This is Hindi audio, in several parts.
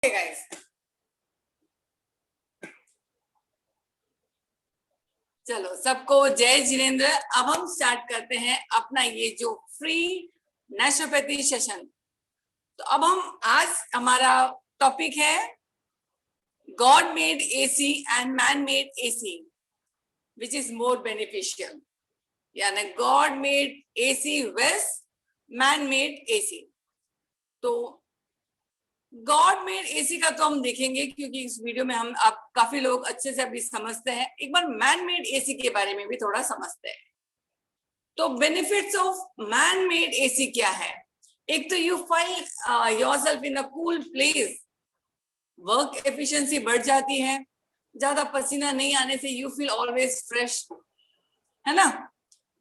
गाइस, चलो सबको जय जिनेंद्र। अब हम स्टार्ट करते हैं अपना ये जो फ्री नेचुरोपैथी सेशन। तो अब हम आज हमारा टॉपिक है God made AC and man made AC which is more beneficial, यानी God made AC versus man made AC. तो गॉड मेड एसी का तो हम देखेंगे क्योंकि इस वीडियो में हम आप काफी लोग अच्छे से अभी समझते हैं। एक बार मैन मेड एसी के बारे में भी थोड़ा समझते हैं। तो benefits of man made AC क्या है? एक तो you find yourself in a cool place, work efficiency बढ़ जाती है, ज्यादा पसीना नहीं आने से यू फील ऑलवेज फ्रेश, है ना।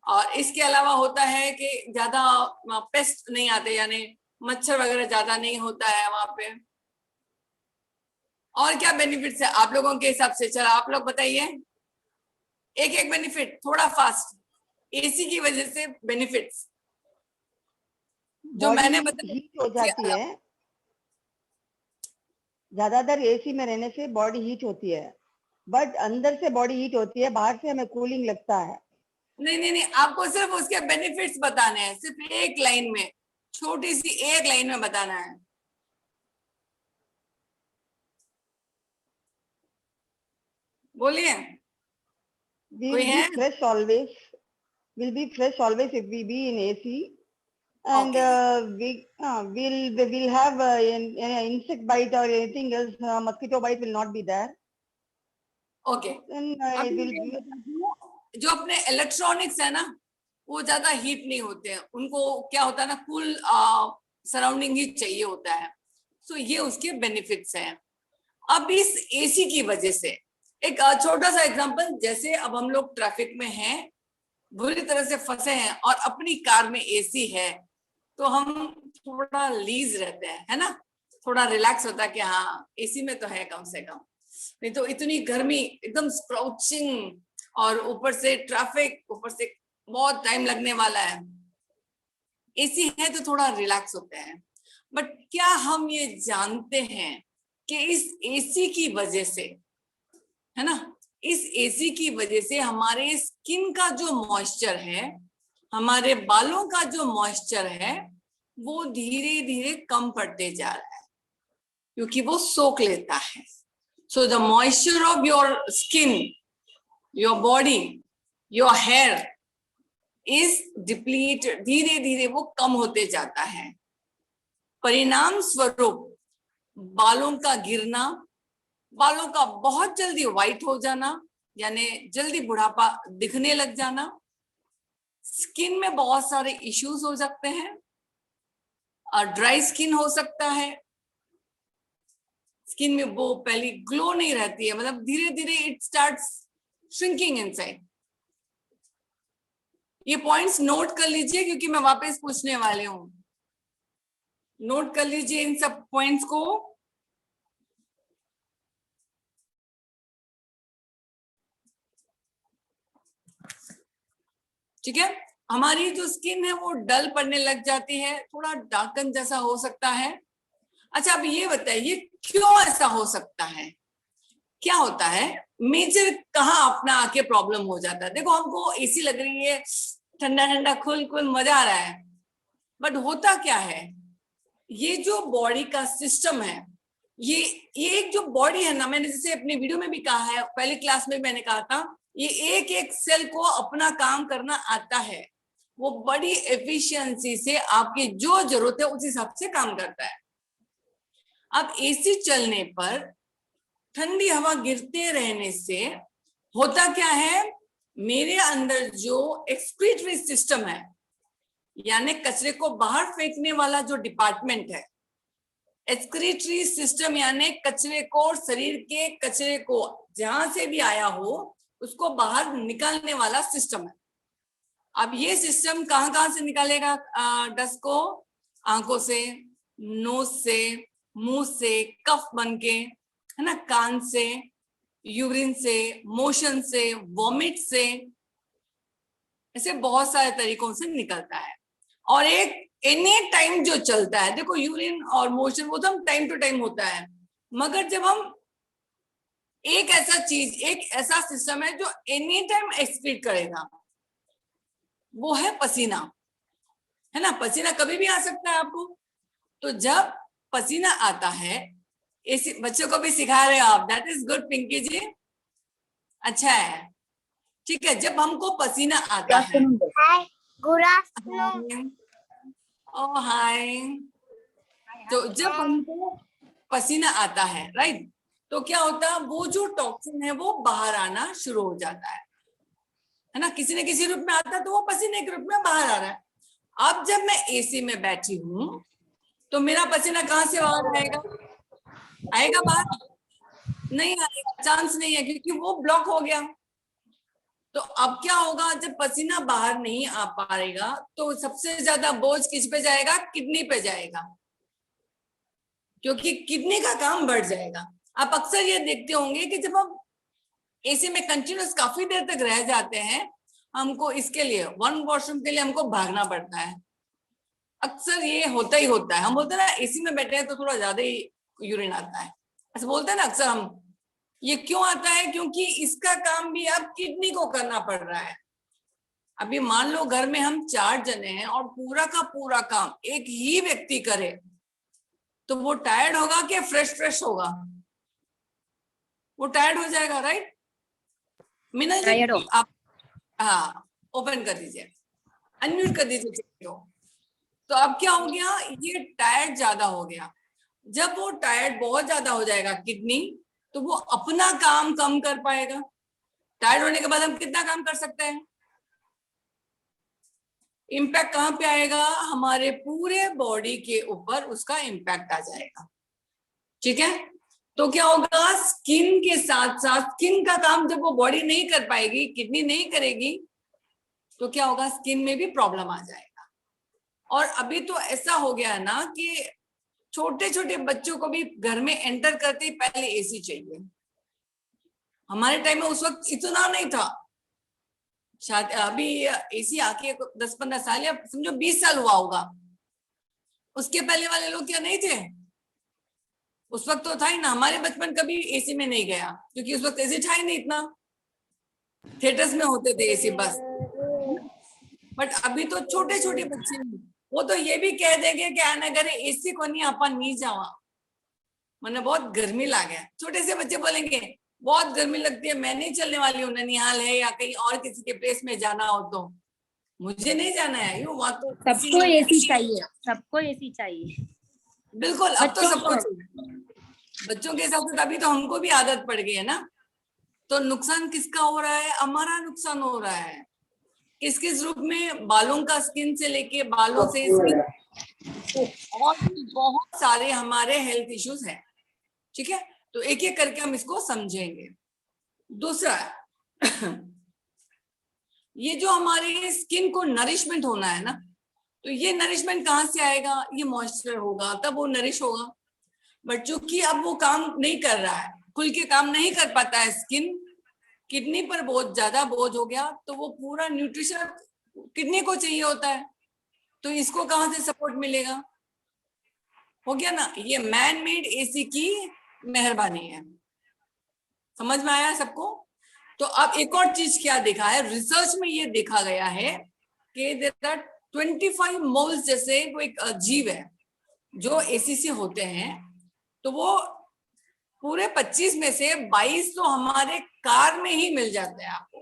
और इसके अलावा होता है कि ज्यादा पेस्ट नहीं आते, यानी मच्छर वगैरह ज्यादा नहीं होता है वहां पे। और क्या बेनिफिट्स है आप लोगों के हिसाब से? चलो आप लोग बताइए एक एक बेनिफिट थोड़ा फास्ट। एसी की वजह से बेनिफिट्स जो मैंने बताया हीट हो जाती है, ज्यादातर एसी में रहने से बॉडी हीट होती है, बट अंदर से बॉडी हीट होती है, बाहर से हमें कूलिंग लगता है। नहीं नहीं नहीं, आपको सिर्फ उसके बेनिफिट्स बताने हैं, सिर्फ एक लाइन में, छोटी सी एक लाइन में बताना है। बोलिए, कोई है? We'll be fresh always if we be in AC, and we'll have an insect bite or anything else. Mosquito bite will not be there. Okay. जो अपने इलेक्ट्रॉनिक्स है ना, वो ज्यादा हीट नहीं होते हैं, उनको क्या होता है ना, कूल सराउंडिंग ही चाहिए होता है। सो ये उसके बेनिफिट्स हैं। अब इस एसी की वजह से एक छोटा सा एग्जांपल, जैसे अब हम लोग ट्रैफिक में हैं, बुरी तरह से फंसे हैं और अपनी कार में एसी है, तो हम थोड़ा लीज रहते हैं, है ना, थोड़ा रिलैक्स होता है कि हाँ एसी में तो है कम से कम, नहीं तो इतनी गर्मी एकदम स्क्राउचिंग, और ऊपर से ट्रैफिक, ऊपर से बहुत टाइम लगने वाला है। एसी है तो थोड़ा रिलैक्स होते हैं। बट क्या हम ये जानते हैं कि इस एसी की वजह से, है ना, इस एसी की वजह से हमारे स्किन का जो मॉइस्चर है, हमारे बालों का जो मॉइस्चर है, वो धीरे धीरे कम पड़ते जा रहा है, क्योंकि वो सोख लेता है। So the moisture of your skin, your body, your here is depleted, धीरे धीरे वो कम होते जाता है। परिणाम स्वरूप बालों का गिरना, बालों का बहुत जल्दी व्हाइट हो जाना, यानी जल्दी बुढ़ापा दिखने लग जाना, स्किन में बहुत सारे इश्यूज हो सकते हैं, और ड्राई स्किन हो सकता है, स्किन में वो पहली ग्लो नहीं रहती है, मतलब धीरे धीरे इट स्टार्ट्स श्रिंकिंग इनसाइड। ये पॉइंट्स नोट कर लीजिए क्योंकि मैं वापस पूछने वाले हूं। नोट कर लीजिए इन सब पॉइंट्स को। ठीक है, हमारी जो स्किन है वो डल पड़ने लग जाती है, थोड़ा डार्कन जैसा हो सकता है। अच्छा, अब ये बताइए क्यों ऐसा हो सकता है? क्या होता है मेजर, कहाँ अपना आके प्रॉब्लम हो जाता है? देखो, हमको एसी लग रही है, ठंडा ठंडा खुल खुल मजा आ रहा है, बट होता क्या है, ये जो बॉडी का सिस्टम है, ये एक जो बॉडी है ना, मैंने जैसे अपने वीडियो में भी कहा है, पहली क्लास में मैंने कहा था, ये एक एक सेल को अपना काम करना आता है, वो बड़ी एफिशिएंसी से आपकी जो जरूरत है उस हिसाब से काम करता है। अब एसी चलने पर ठंडी हवा गिरते रहने से होता क्या है, मेरे अंदर जो एक्सक्रीटरी सिस्टम है, यानी कचरे को बाहर फेंकने वाला जो डिपार्टमेंट है, एक्सक्रीटरी सिस्टम यानी कचरे को, शरीर के कचरे को जहां से भी आया हो उसको बाहर निकालने वाला सिस्टम है। अब ये सिस्टम कहां कहां से निकालेगा डस्ट को? आंखों से, नोज से, मुंह से, कफ बन के, है ना, कान से, यूरिन से, मोशन से, वॉमिट से, ऐसे बहुत सारे तरीकों से निकलता है। और एक एनी टाइम जो चलता है, देखो यूरिन और मोशन वो तो टाइम टू टाइम होता है, मगर जब हम एक ऐसा सिस्टम है जो एनी टाइम एक्सक्रीट करेगा, वो है पसीना, है ना। पसीना कभी भी आ सकता है आपको। तो जब पसीना आता है, इस बच्चों को भी सिखा रहे हो आप, दैट इज गुड पिंकी जी, अच्छा है, ठीक है। जब हमको पसीना आता है, गुड आफ्टरनून। ओ हाय, तो जब हमको पसीना आता है, राइट, तो क्या होता है, वो जो टॉक्सिन है वो बाहर आना शुरू हो जाता है ना। किसी न किसी रूप में आता है, तो वो पसीने के रूप में बाहर आ रहा है। अब जब मैं एसी में बैठी हूं, तो मेरा पसीना कहाँ से बाहर आएगा? आएगा बाहर? नहीं आएगा, चांस नहीं है, क्योंकि वो ब्लॉक हो गया। तो अब क्या होगा, जब पसीना बाहर नहीं आ पाएगा, तो सबसे ज्यादा बोझ किस पे जाएगा? किडनी पे जाएगा, क्योंकि किडनी का काम बढ़ जाएगा। आप अक्सर ये देखते होंगे कि जब हम एसी में कंटिन्यूस काफी देर तक रह जाते हैं, हमको इसके लिए, वन वॉशरूम के लिए हमको भागना पड़ता है। अक्सर ये होता ही होता है। हम बोलते हैं ना, एसी में बैठे हैं तो थोड़ा ज्यादा ही यूरिन आता है, ऐसा बोलते हैं ना अक्सर हम। ये क्यों आता है? क्योंकि इसका काम भी अब किडनी को करना पड़ रहा है। अभी मान लो घर में हम 4 जने हैं और पूरा का पूरा काम एक ही व्यक्ति करे, तो वो टायर्ड होगा कि फ्रेश होगा? वो टायर्ड हो जाएगा, राइट। मीना जी आप, हाँ, ओपन कर दीजिए, अनम्यूट कर दीजिए। तो अब क्या हो गया, ये टायर्ड ज्यादा हो गया। जब वो टायर्ड बहुत ज्यादा हो जाएगा किडनी, तो वो अपना काम कम कर पाएगा। टायर्ड होने के बाद हम कितना काम कर सकते हैं? इम्पैक्ट कहाँ पे आएगा? हमारे पूरे बॉडी के ऊपर उसका इम्पैक्ट आ जाएगा, ठीक है। तो क्या होगा, स्किन के साथ साथ, स्किन का काम जब वो बॉडी नहीं कर पाएगी, किडनी नहीं करेगी, तो क्या होगा, स्किन में भी प्रॉब्लम आ जाएगा। और अभी तो ऐसा हो गया है ना कि छोटे छोटे बच्चों को भी घर में एंटर करते ही पहले एसी चाहिए। हमारे टाइम में उस वक्त इतना नहीं था, शायद अभी एसी आके 10-15 साल या समझो 20 साल हुआ होगा। उसके पहले वाले लोग क्या नहीं थे? उस वक्त तो था ही ना। हमारे बचपन कभी एसी में नहीं गया, क्योंकि उस वक्त एसी था ही नहीं इतना। थिएटर्स में होते थे एसी बस। बट अभी तो छोटे छोटे बच्चे, वो तो ये भी कह देंगे कि आना करे एसी को नहीं अपन नहीं जावा, मैंने बहुत गर्मी लगे। छोटे से बच्चे बोलेंगे बहुत गर्मी लगती है, मैं नहीं चलने वाली हूँ, ननिहाल है या कहीं और किसी के प्लेस में जाना हो तो मुझे नहीं जाना है। यूँ वहां तो सबको एसी चाहिए, सबको एसी चाहिए। बिल्कुल, अब तो सबको चाहिए। बच्चों के साथ अभी तो हमको भी आदत पड़ गई है ना। तो नुकसान किसका हो रहा है? हमारा नुकसान हो रहा है। किस किस रूप में? बालों का, स्किन से लेके बालों से स्किन, और भी बहुत सारे हमारे हेल्थ इश्यूज हैं, ठीक है। तो एक एक करके हम इसको समझेंगे। दूसरा, ये जो हमारे स्किन को नरिशमेंट होना है ना, तो ये नरिशमेंट कहाँ से आएगा? ये मॉइस्चर होगा तब वो नरिश होगा। बट चूंकि अब वो काम नहीं कर रहा है, खुल के काम नहीं कर पाता है, स्किन, किडनी पर बहुत ज्यादा बोझ हो गया, तो वो पूरा न्यूट्रिशन किडनी को चाहिए होता है, तो इसको कहाँ से सपोर्ट मिलेगा? हो गया ना। ये मैन मेड एसी की मेहरबानी है। समझ में आया सबको? तो अब एक और चीज क्या देखा है, रिसर्च में ये देखा गया है कि देयर आर 25 मोल्स जैसे कोई एक जीव है जो एसी से होते हैं। तो वो पूरे 25 में से 22 तो हमारे कार में ही मिल जाते हैं आपको,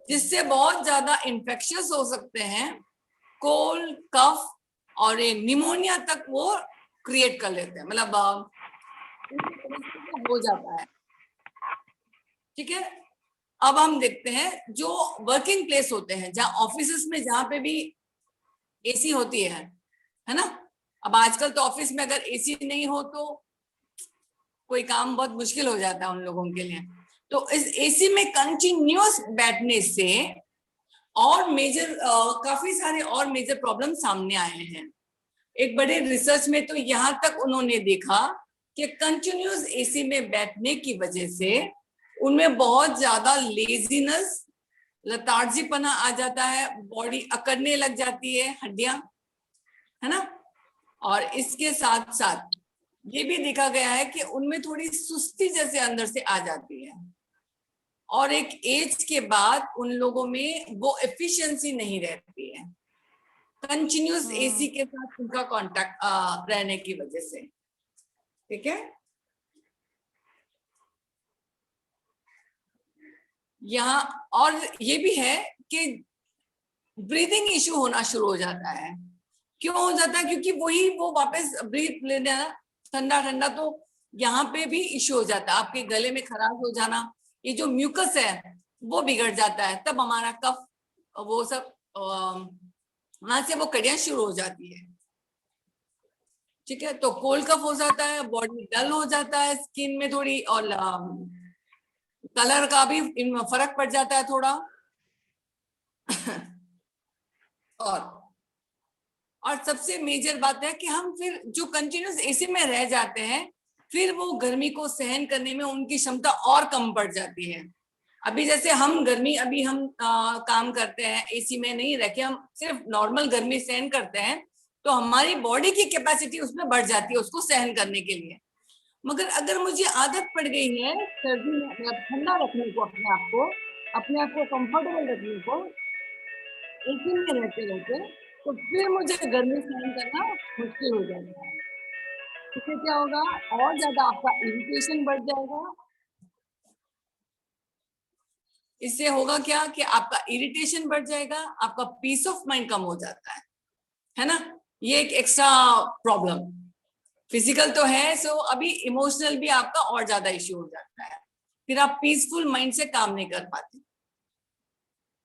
जिससे बहुत ज्यादा इन्फेक्शियस हो सकते हैं, कोल्ड, कफ और निमोनिया तक वो क्रिएट कर लेते हैं, मतलब हो जाता है, ठीक है। अब हम देखते हैं जो वर्किंग प्लेस होते हैं, जहाँ ऑफिस में, जहाँ पे भी एसी होती है ना। अब आजकल तो ऑफिस में अगर एसी नहीं हो तो कोई काम बहुत मुश्किल हो जाता है उन लोगों के लिए। तो इस एसी में कंटिन्यूअस बैठने से और मेजर काफी सारे और मेजर प्रॉब्लम सामने आए हैं। एक बड़े रिसर्च में तो यहाँ तक उन्होंने देखा कि कंटिन्यूअस एसी में बैठने की वजह से उनमें बहुत ज्यादा लेजीनेस, लतार्जीपना आ जाता है, बॉडी अकड़ने लग जाती है, हड्डियां, है ना। और इसके साथ साथ ये भी देखा गया है कि उनमें थोड़ी सुस्ती जैसे अंदर से आ जाती है, और एक एज के बाद उन लोगों में वो एफिशिएंसी नहीं रहती है कंटिन्यूस एसी के साथ उनका कांटेक्ट रहने की वजह से। ठीक है, यहाँ और ये भी है कि ब्रीदिंग इशू होना शुरू हो जाता है। क्यों हो जाता है? क्योंकि वही वो वापस ब्रीथ लेना ठंडा ठंडा, तो यहाँ पे भी इशू हो जाता है, आपके गले में खराश हो जाना, ये जो म्यूकस है वो बिगड़ जाता है, तब हमारा कफ वो सब वहां से वो कड़ियां शुरू हो जाती है। ठीक है, तो कोल्ड कफ हो जाता है, बॉडी डल हो जाता है, स्किन में थोड़ी और कलर का भी फर्क पड़ जाता है थोड़ा। और सबसे मेजर बात है कि हम फिर जो कंटिन्यूस एसी में रह जाते हैं, फिर वो गर्मी को सहन करने में उनकी क्षमता और कम पड़ जाती है। अभी जैसे हम गर्मी अभी हम काम करते हैं एसी में नहीं रह के, हम सिर्फ नॉर्मल गर्मी सहन करते हैं, तो हमारी बॉडी की कैपेसिटी उसमें बढ़ जाती है उसको सहन करने के लिए। मगर अगर मुझे आदत पड़ गई है सर्दी में ठंडा रखने को, अपने आप को कंफर्टेबल रखने को एसी में रहते रहते, तो फिर मुझे गर्मी सहन करना मुश्किल हो जाएगा। इससे क्या होगा, और ज्यादा आपका इरिटेशन बढ़ जाएगा। इससे होगा क्या कि आपका इरिटेशन बढ़ जाएगा, आपका पीस ऑफ माइंड कम हो जाता है ना। ये एक एक्स्ट्रा प्रॉब्लम, फिजिकल तो है, सो अभी इमोशनल भी आपका और ज्यादा इश्यू हो जाता है, फिर आप पीसफुल माइंड से काम नहीं कर पाते।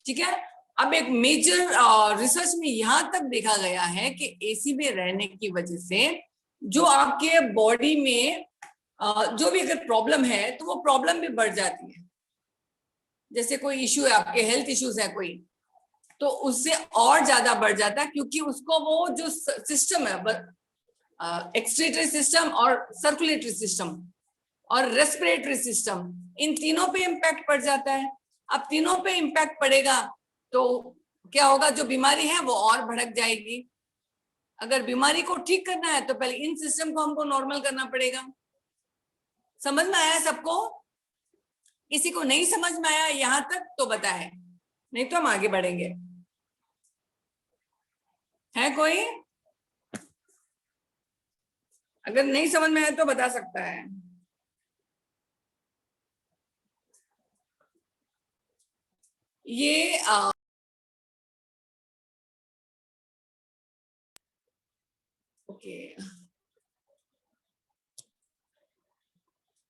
ठीक है, अब एक मेजर रिसर्च में यहां तक देखा गया है कि एसी में रहने की वजह से जो आपके बॉडी में जो भी अगर प्रॉब्लम है तो वो प्रॉब्लम भी बढ़ जाती है। जैसे कोई इश्यू है, आपके हेल्थ इश्यूज है कोई, तो उससे और ज्यादा बढ़ जाता है, क्योंकि उसको वो जो सिस्टम है, एक्सक्रीटरी सिस्टम और सर्कुलेटरी सिस्टम और रेस्पिरेटरी सिस्टम, इन तीनों पे इम्पैक्ट पड़ जाता है। अब तीनों पे इम्पैक्ट पड़ेगा तो क्या होगा, जो बीमारी है वो और भड़क जाएगी। अगर बीमारी को ठीक करना है तो पहले इन सिस्टम को हमको नॉर्मल करना पड़ेगा। समझ में आया सबको? किसी को नहीं समझ में आया यहां तक तो बताए, नहीं तो हम आगे बढ़ेंगे। है कोई? अगर नहीं समझ में आया तो बता सकता है। ये ओके,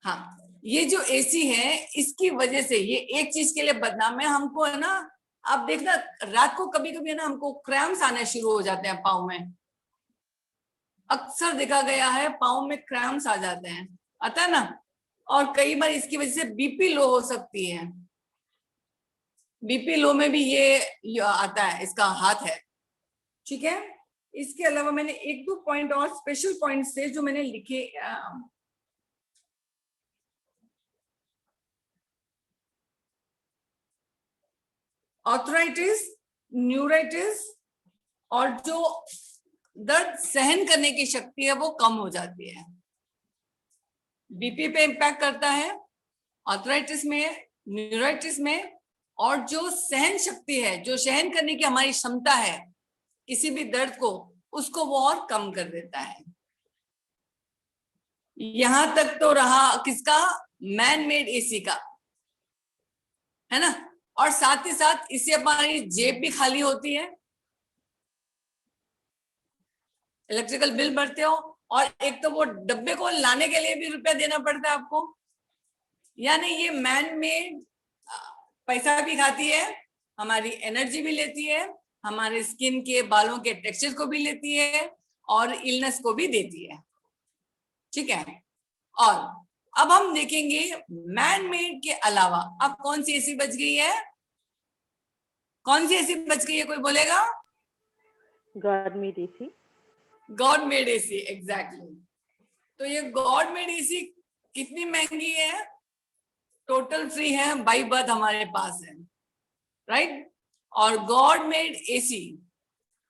हाँ, ये जो एसी है इसकी वजह से ये एक चीज के लिए बदनाम है हमको, है ना। आप देखना रात को कभी कभी है ना हमको क्रैम्स आने शुरू हो जाते हैं पाँव में, अक्सर देखा गया है पाँव में क्रैम्स आ जाते हैं, आता है ना। और कई बार इसकी वजह से बीपी लो हो सकती है, बीपी लो में भी ये आता है, इसका हाथ है। ठीक है, इसके अलावा मैंने एक दो पॉइंट और स्पेशल पॉइंट्स थे जो मैंने लिखे। आर्थराइटिस, न्यूराइटिस और जो दर्द सहन करने की शक्ति है वो कम हो जाती है, बीपी पे इम्पैक्ट करता है, आर्थराइटिस में, न्यूराइटिस में, और जो सहन शक्ति है, जो सहन करने की हमारी क्षमता है किसी भी दर्द को, उसको वो और कम कर देता है। यहां तक तो रहा किसका, मैन मेड एसी का, है ना। और साथ ही साथ इससे हमारी जेब भी खाली होती है, इलेक्ट्रिकल बिल भरते हो, और एक तो वो डब्बे को लाने के लिए भी रुपया देना पड़ता है आपको। यानी ये मैन मेड पैसा भी खाती है, हमारी एनर्जी भी लेती है, हमारे स्किन के बालों के टेक्सचर को भी लेती है, और इलनेस को भी देती है। ठीक है, और अब हम देखेंगे मैन मेड के अलावा अब कौन सी एसी बच गई है, कौन सी एसी बच गई है, कोई बोलेगा? God made AC. God made AC, exactly. तो ये गॉड मेड एसी कितनी महंगी है? टोटल फ्री है, बाई बर्थ हमारे पास है, राइट। और गॉड मेड एसी,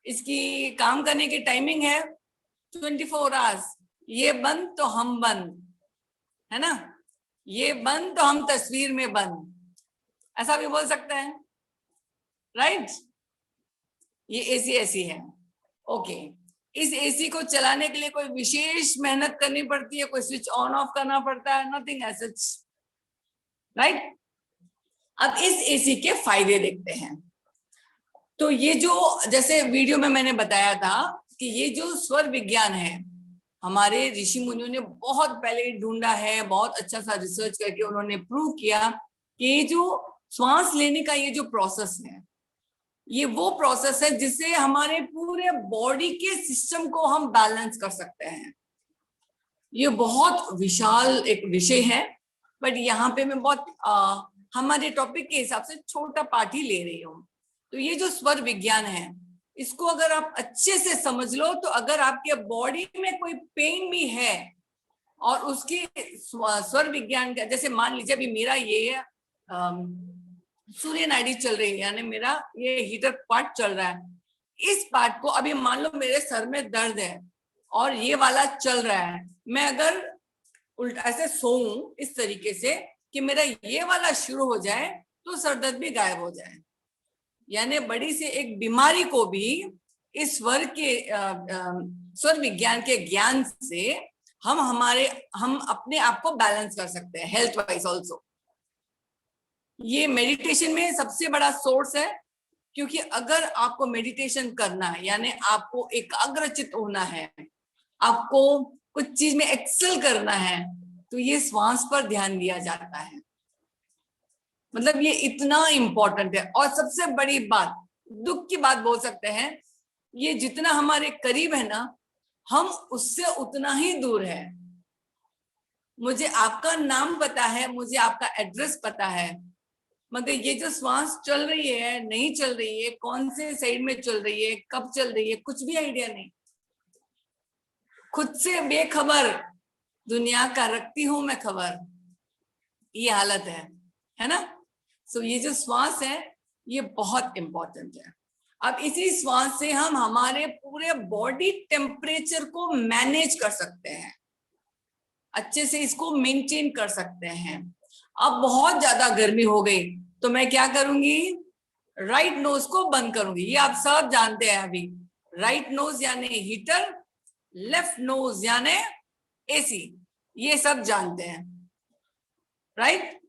इसकी काम करने की टाइमिंग है 24 आवर्स, ये बंद तो हम बंद, है ना, ये बंद तो हम तस्वीर में बंद, ऐसा भी बोल सकते हैं, राइट। ये एसी ऐसी है, ओके। इस एसी को चलाने के लिए कोई विशेष मेहनत करनी पड़ती है, कोई स्विच ऑन ऑफ करना पड़ता है, नथिंग एज सच, राइट। अब इस एसी के फायदे देखते हैं। तो ये जो जैसे वीडियो में मैंने बताया था कि ये जो स्वर विज्ञान है, हमारे ऋषि मुनियों ने बहुत पहले ढूंढा है, बहुत अच्छा सा रिसर्च करके उन्होंने प्रूव किया कि ये जो श्वास लेने का ये जो प्रोसेस है, ये वो प्रोसेस है जिससे हमारे पूरे बॉडी के सिस्टम को हम बैलेंस कर सकते हैं। ये बहुत विशाल एक विषय है, बट यहाँ पे मैं बहुत हमारे टॉपिक के हिसाब से छोटा पार्ट ही ले रही हूँ। तो ये जो स्वर विज्ञान है, इसको अगर आप अच्छे से समझ लो तो अगर आपके बॉडी में कोई पेन भी है और उसके स्वर विज्ञान का, जैसे मान लीजिए अभी मेरा ये सूर्य नाड़ी चल रही है, यानी मेरा ये हीटर पार्ट चल रहा है, इस पार्ट को अभी मान लो मेरे सर में दर्द है और ये वाला चल रहा है, मैं अगर उल्टा ऐसे सोऊं इस तरीके से कि मेरा ये वाला शुरू हो जाए तो सर दर्द भी गायब हो जाए। यानी बड़ी सी एक बीमारी को भी इस स्वर के स्वर विज्ञान के ज्ञान से हम अपने आप को बैलेंस कर सकते हैं, हेल्थ वाइज ऑल्सो। ये मेडिटेशन में सबसे बड़ा सोर्स है, क्योंकि अगर आपको मेडिटेशन करना है, यानी आपको एकाग्रचित होना है, आपको कुछ चीज में एक्सेल करना है, तो ये श्वास पर ध्यान दिया जाता है। मतलब ये इतना इंपॉर्टेंट है। और सबसे बड़ी बात, दुख की बात बोल सकते हैं, ये जितना हमारे करीब है ना, हम उससे उतना ही दूर है। मुझे आपका नाम पता है, मुझे आपका एड्रेस पता है, मगर ये जो श्वास चल रही है, नहीं चल रही है, कौन से साइड में चल रही है, कब चल रही है, कुछ भी आइडिया नहीं। खुद से बेखबर दुनिया का रखती हूं मैं खबर, ये हालत है ना। सो ये जो श्वास है ये बहुत इंपॉर्टेंट है। अब इसी श्वास से हम हमारे पूरे बॉडी टेम्परेचर को मैनेज कर सकते हैं, अच्छे से इसको मेंटेन कर सकते हैं। अब बहुत ज्यादा गर्मी हो गई तो मैं क्या करूंगी, राइट नोज को बंद करूंगी। ये आप सब जानते हैं अभी, राइट नोज यानी हीटर, लेफ्ट नोज यानी एसी, ये सब जानते हैं, राइट।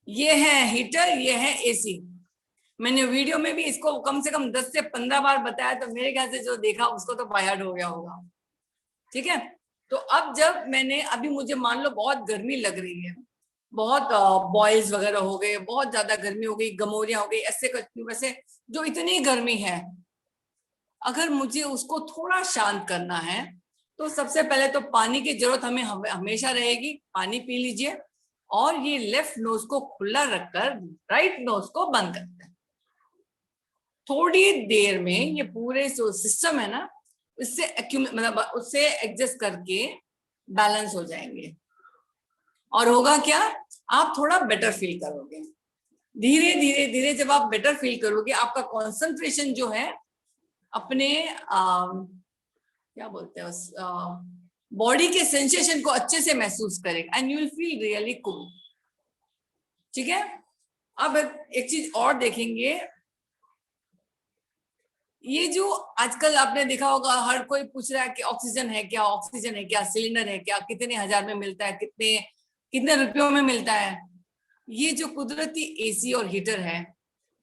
ये है हीटर, ये है एसी। मैंने वीडियो में भी इसको कम से कम 10 से 15 बार बताया, तो मेरे ख्याल से जो देखा उसको तो बायहार्ट हो गया होगा, ठीक है। तो अब जब मैंने अभी मुझे मान लो बहुत गर्मी लग रही है, बहुत बॉयल्स वगैरह हो गए, बहुत ज्यादा गर्मी हो गई, गमोरियां हो गई, ऐसे वैसे जो इतनी गर्मी है, अगर मुझे उसको थोड़ा शांत करना है तो सबसे पहले तो पानी की जरूरत हमें हमेशा रहेगी, पानी पी लीजिए। और ये लेफ्ट नोज को खुला रखकर राइट नोज को बंद करते हैं। थोड़ी देर में ये पूरे जो सिस्टम है ना, उससे मतलब उससे एडजस्ट करके बैलेंस हो जाएंगे। और होगा क्या, आप थोड़ा बेटर फील करोगे। धीरे धीरे धीरे जब आप बेटर फील करोगे, आपका कंसंट्रेशन जो है अपने क्या बोलते हैं उस बॉडी के सेंसेशन को अच्छे से महसूस करेगा, and you will feel really cool, ठीक है। अब एक चीज और देखेंगे, ये जो आजकल आपने देखा होगा, हर कोई पूछ रहा है कि ऑक्सीजन है क्या, ऑक्सीजन है क्या, सिलेंडर है क्या, कितने हजार में मिलता है, कितने रुपयों में मिलता है। ये जो कुदरती एसी और हीटर है,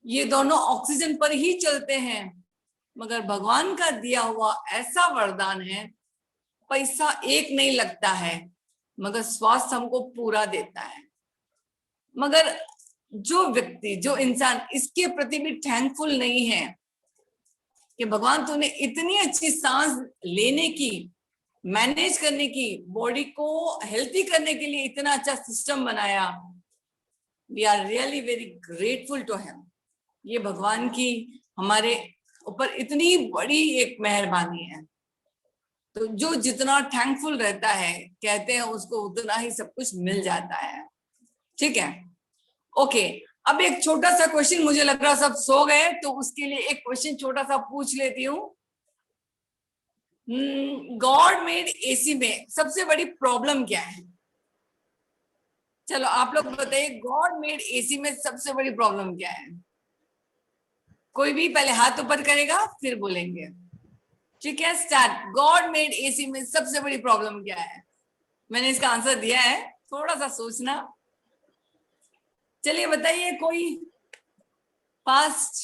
ये दोनों ऑक्सीजन पर ही चलते हैं, मगर भगवान का दिया हुआ ऐसा वरदान है, पैसा एक नहीं लगता है, मगर स्वास्थ्य हमको पूरा देता है। मगर जो व्यक्ति, जो इंसान इसके प्रति भी थैंकफुल नहीं है कि भगवान तूने इतनी अच्छी सांस लेने की, मैनेज करने की, बॉडी को हेल्थी करने के लिए इतना अच्छा सिस्टम बनाया, we are really very grateful to him. ये भगवान की हमारे ऊपर इतनी बड़ी एक मेहरबानी है। तो जो जितना थैंकफुल रहता है, कहते हैं उसको उतना ही सब कुछ मिल जाता है, ठीक है। ओके, अब एक छोटा सा क्वेश्चन, मुझे लग रहा सब सो गए, तो उसके लिए एक क्वेश्चन छोटा सा पूछ लेती हूँ। गॉड मेड एसी में सबसे बड़ी प्रॉब्लम क्या है? चलो आप लोग बताइए, गॉड मेड एसी में सबसे बड़ी प्रॉब्लम क्या है? कोई भी पहले हाथ ऊपर करेगा फिर बोलेंगे। ठीक है, स्टार्ट। गॉड मेड एसी में सबसे बड़ी प्रॉब्लम क्या है? मैंने इसका आंसर दिया है, थोड़ा सा सोचना। चलिए बताइए कोई फास्ट।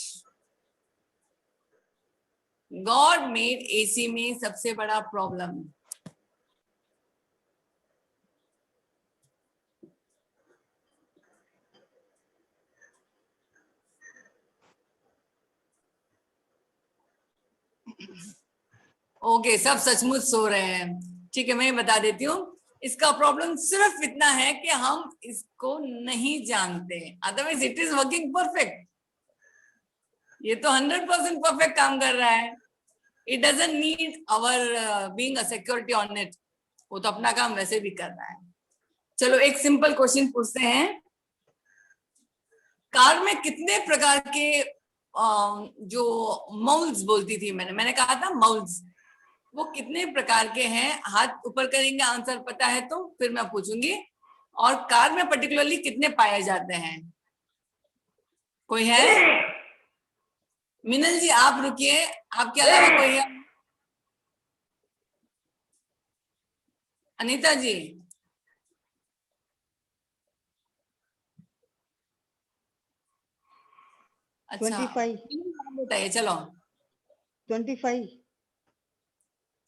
गॉड मेड एसी में सबसे बड़ा प्रॉब्लम। ओके, सब सचमुच सो रहे हैं। ठीक है, मैं बता देती हूँ। इसका प्रॉब्लम सिर्फ इतना है कि हम इसको नहीं जानते, otherwise it is working perfect. ये तो 100% परफेक्ट काम कर रहा है। It doesn't need our being a security on it. वो तो अपना काम वैसे भी कर रहा है। चलो एक सिंपल क्वेश्चन पूछते हैं। कार में कितने प्रकार के जो मोल्ड्स बोलती थी मैंने कहा था मोल्ड्स, वो कितने प्रकार के हैं? हाथ ऊपर करेंगे आंसर पता है तो फिर मैं पूछूंगी। और कार में पर्टिकुलरली कितने पाए जाते हैं? कोई है? मिनल जी आप रुकिए, आपके अलावा कोई है? अनीता जी, अच्छा 25 बताइए। चलो 25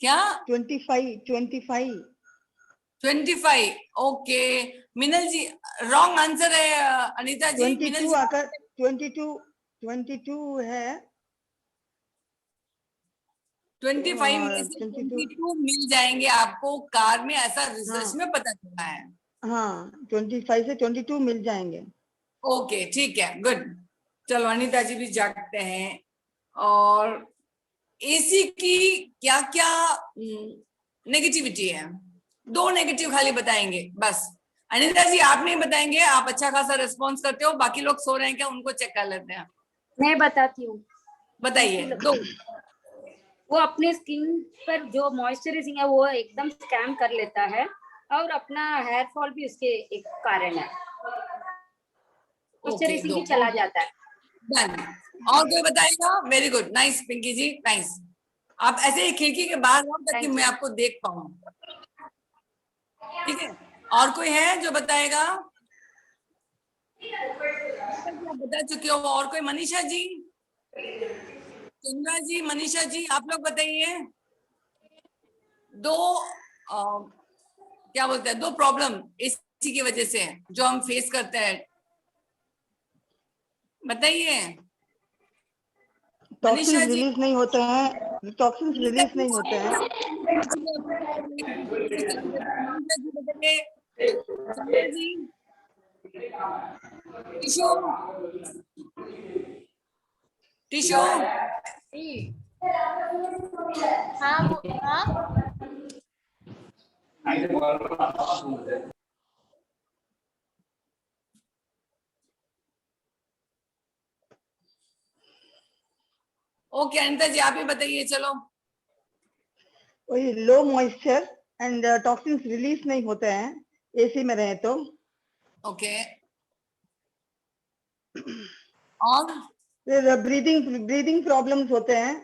क्या? 25 25। ओके मिनल जी, रॉन्ग आंसर है। अनीता जी, मिनल 22 जी आकर 22 है। 25 में से 22 मिल जाएंगे आपको कार में, ऐसा रिसर्च में पता चला है। हाँ 25 से 22 मिल जाएंगे। ओके ठीक है, गुड। चलो अनीता जी भी जागते हैं। और एसी की क्या क्या नेगेटिविटी है? 2 नेगेटिव खाली बताएंगे बस। अनीता जी आप नहीं बताएंगे, आप अच्छा खासा रिस्पॉन्स करते हो। बाकी लोग सो रहे हैं क्या, उनको चेक कर लेते हैं। मैं बताती हूँ। बताइए 2। वो अपने स्किन पर जो मॉइस्चराइजिंग है वो एकदम स्कैन कर लेता है और अपना हेयर फॉल भी उसके एक कारण है। मॉइस्चराइजिंग भी चला जाता है। डन। और कोई बताएगा? वेरी गुड, नाइस पिंकी जी, नाइस। आप ऐसे ही खिड़की के बाहर रहो ताकि मैं आपको देख पाऊं। ठीक है, और कोई है जो बताएगा? आप बता चुके हो। और कोई? मनीषा जी, चंद्रा जी, मनीषा जी आप लोग बताइए। 2 क्या बोलते हैं, 2 प्रॉब्लम एसी की वजह से जो हम फेस करते हैं, बताइए। टॉक्सिन्स रिलीज नहीं होते हैं, टॉक्सिन्स रिलीज नहीं होते हैं। टिशो टिशो हाँ हाँ ओके अनिता जी आप ही बताइए। चलो वही low moisture and toxins release नहीं होते हैं एसी में रहे तो। ओके और फिर ब्रीदिंग प्रॉब्लम्स होते हैं।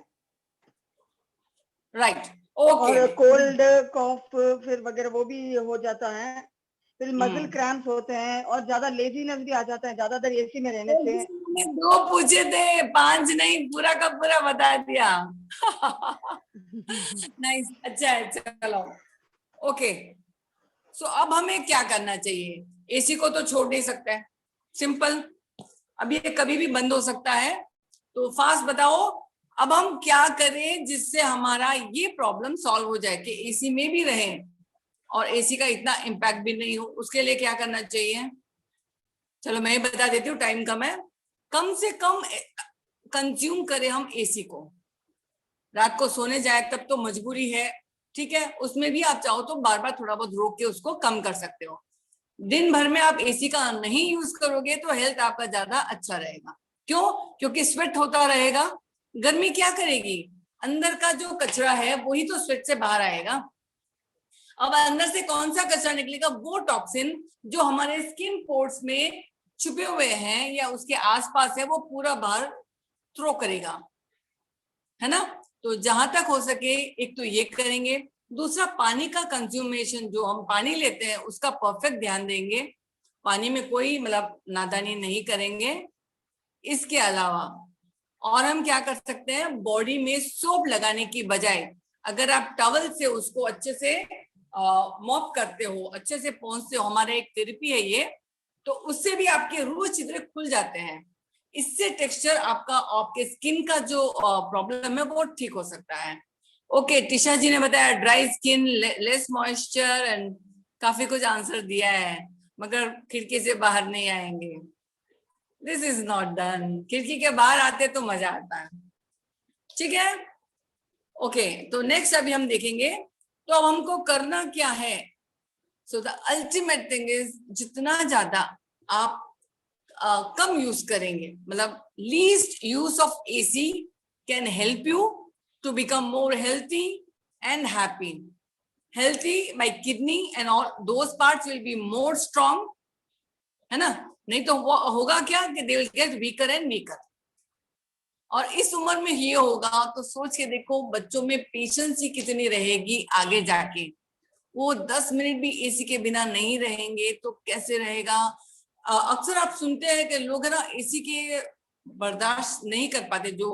Right okay. और कोल्ड कॉफ फिर वगैरह वो भी हो जाता है। फिर मसल क्रैम्प्स होते हैं और ज्यादा लेजीनेस भी आ जाता है ज्यादा देर एसी में रहने से। 2 पूछे थे, 5 नहीं, पूरा का पूरा बता दिया। नाइस, अच्छा है। चलो ओके, सो अब हमें क्या करना चाहिए? एसी को तो छोड़ नहीं सकते हैं, सिंपल। अब ये कभी भी बंद हो सकता है, तो फास्ट बताओ अब हम क्या करें जिससे हमारा ये प्रॉब्लम सॉल्व हो जाए कि एसी में भी रहे और एसी का इतना इम्पैक्ट भी नहीं हो। उसके लिए क्या करना चाहिए? चलो मैं बता देती हूँ, टाइम कम है। कम से कम कंज्यूम करें हम एसी को। रात को सोने जाए तब तो मजबूरी है, ठीक है, उसमें भी आप चाहो तो बार बार थोड़ा बहुत रोक के उसको कम कर सकते हो। दिन भर में आप एसी का नहीं यूज करोगे तो हेल्थ आपका ज्यादा अच्छा रहेगा। क्यों? क्योंकि स्वेट होता रहेगा। गर्मी क्या करेगी? अंदर का जो कचरा है वही तो स्वेट से बाहर आएगा। अब अंदर से कौन सा कचरा निकलेगा? वो टॉक्सिन जो हमारे स्किन पोर्स में छुपे हुए हैं या उसके आसपास है, वो पूरा बाहर थ्रो करेगा, है ना। तो जहां तक हो सके एक तो ये करेंगे, दूसरा पानी का कंज्यूमेशन, जो हम पानी लेते हैं उसका परफेक्ट ध्यान देंगे, पानी में कोई मतलब नादानी नहीं करेंगे। इसके अलावा और हम क्या कर सकते हैं, बॉडी में सोप लगाने की बजाय अगर आप टॉवल से उसको अच्छे से मॉप करते हो, अच्छे से पोंछते हो, हमारा एक थेरेपी है ये, तो उससे भी आपके रूह छिद्र खुल जाते हैं। इससे टेक्सचर आपका, आपके स्किन का जो प्रॉब्लम है वो ठीक हो सकता है। ओके, टिशा जी ने बताया dry skin, less moisture and काफी कुछ आंसर दिया है, मगर खिड़की से बाहर नहीं आएंगे। This is not done. खिड़की के बाहर आते तो मजा आता है, ठीक है। ओके, तो नेक्स्ट अभी हम देखेंगे, तो अब हमको करना क्या है। So the ultimate thing is, जितना ज्यादा आप कम यूज करेंगे, मतलब least use of AC can help you to become more healthy and happy. Healthy, my kidney and all those parts will be more strong, है ना। नहीं तो होगा क्या कि they will get weaker and weaker. और इस उम्र में ये होगा तो सोच के देखो बच्चों में पेशेंस ही कितनी रहेगी आगे जाके। वो 10 मिनट भी एसी के बिना नहीं रहेंगे तो कैसे रहेगा। अक्सर आप सुनते हैं कि लोग है ना एसी के बर्दाश्त नहीं कर पाते, जो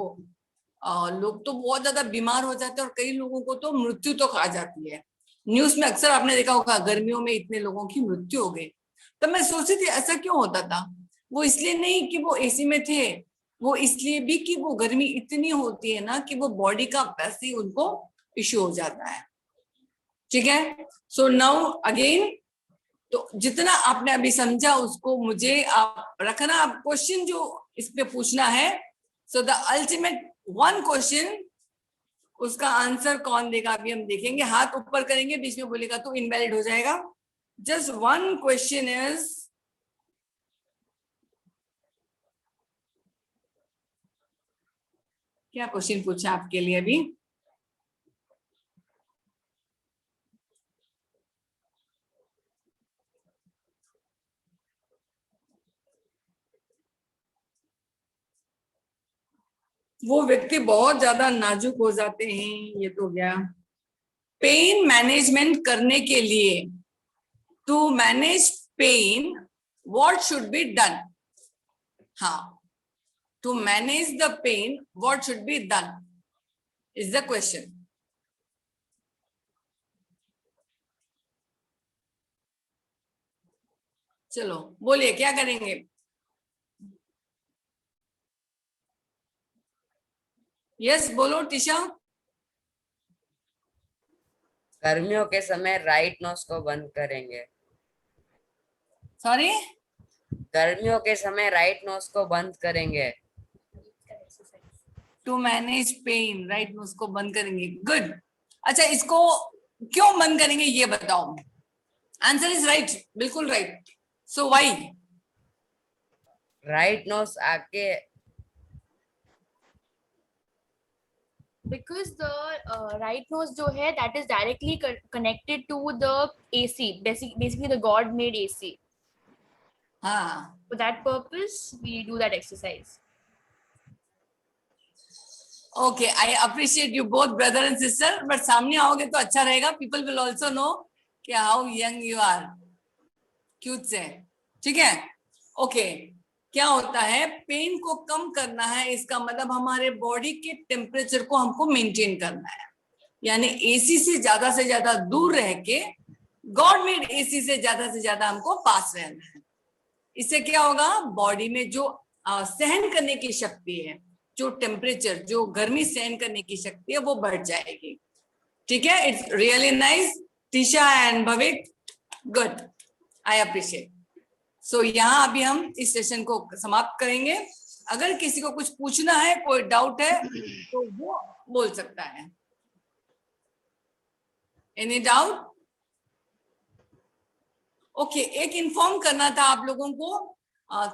लोग तो बहुत ज्यादा बीमार हो जाते हैं और कई लोगों को तो मृत्यु तो खा जाती है। न्यूज में अक्सर आपने देखा होगा गर्मियों में इतने लोगों की मृत्यु हो गई। तो मैं सोचती थी ऐसा क्यों होता था। वो इसलिए नहीं कि वो एसी में थे, वो इसलिए भी कि वो गर्मी इतनी होती है ना कि वो बॉडी का वैसे ही उनको इश्यू हो जाता है, ठीक है। सो नाउ अगेन, तो जितना आपने अभी समझा उसको मुझे आप रखना, आप क्वेश्चन जो इस पे पूछना है। So the ultimate one question, उसका आंसर कौन देगा अभी हम देखेंगे। हाथ ऊपर करेंगे, बीच में बोलेगा तो इनवैलिड हो जाएगा। जस्ट वन क्वेश्चन इज, क्या क्वेश्चन पूछा आपके लिए अभी? वो व्यक्ति बहुत ज्यादा नाजुक हो जाते हैं, ये तो गया। पेन मैनेजमेंट करने के लिए, to manage pain what should be done. हाँ, to manage the pain what should be done is the question. चलो बोलिए क्या करेंगे। यस बोलो टिशा। गर्मियों के समय राइट नोज को बंद करेंगे। सॉरी, गर्मियों के समय राइट नोज को बंद करेंगे। To manage pain right nose को बंद करेंगे, गुड। अच्छा, इसको क्यों बंद करेंगे ये बताओ। आंसर इज राइट, बिल्कुल right. So why? Right nose आके because the right nose जो है that is directly connected to the AC, basically the God made AC. हाँ, For that purpose we do that exercise. Okay, I appreciate you both brother and sister, but सामने आओगे तो अच्छा रहेगा। पीपल विल ऑल्सो नो कि how young you are. Cute से, ठीक है। ओके, क्या होता है, पेन को कम करना है, इसका मतलब हमारे बॉडी के टेम्परेचर को हमको मेंटेन करना है, यानी एसी से ज्यादा दूर रह के गॉड मेड एसी से ज्यादा हमको पास रहना है। इससे क्या होगा, बॉडी में जो सहन करने की शक्ति है, जो टेम्परेचर, जो गर्मी सहन करने की शक्ति है वो बढ़ जाएगी, ठीक है। It's really nice Tisha and Bhavik, good, I appreciate. So यहाँ अभी हम इस सेशन को समाप्त करेंगे। अगर किसी को कुछ पूछना है, कोई डाउट है तो वो बोल सकता है। Any doubt? ओके, एक इन्फॉर्म करना था आप लोगों को,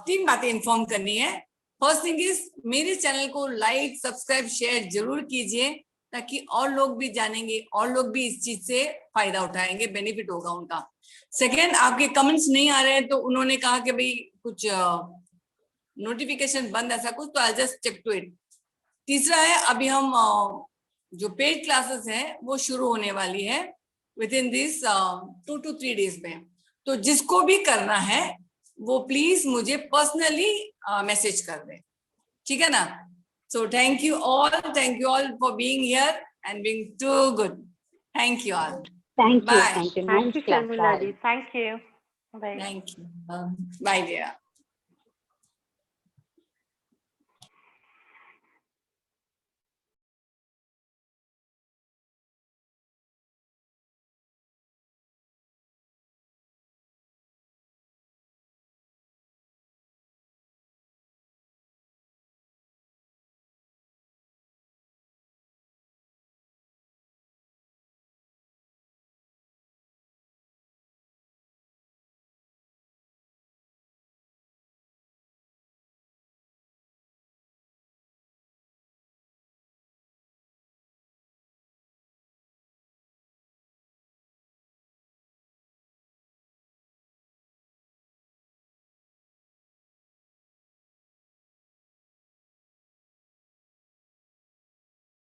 3 बातें इन्फॉर्म करनी है। फर्स्ट थिंग इज, मेरे चैनल को लाइक, सब्सक्राइब, शेयर जरूर कीजिए, ताकि और लोग भी जानेंगे, और लोग भी इस चीज से फायदा उठाएंगे, बेनिफिट होगा उनका। सेकेंड, आपके कमेंट्स नहीं आ रहे हैं, तो उन्होंने कहा कि भाई कुछ नोटिफिकेशन बंद ऐसा कुछ, तो I just check to it. तीसरा है, अभी हम जो पेड क्लासेस हैं वो शुरू होने वाली है with in this 2 to 3 days में। तो जिसको भी करना है वो प्लीज मुझे पर्सनली मैसेज कर दे, ठीक है ना। So thank you all for being here and being to good. Thank you all. Thank you. Bye. Thank you. Thank you, Nice class. Sharmila Bye. ji. Thank you. Bye. Thank you. Bye dear.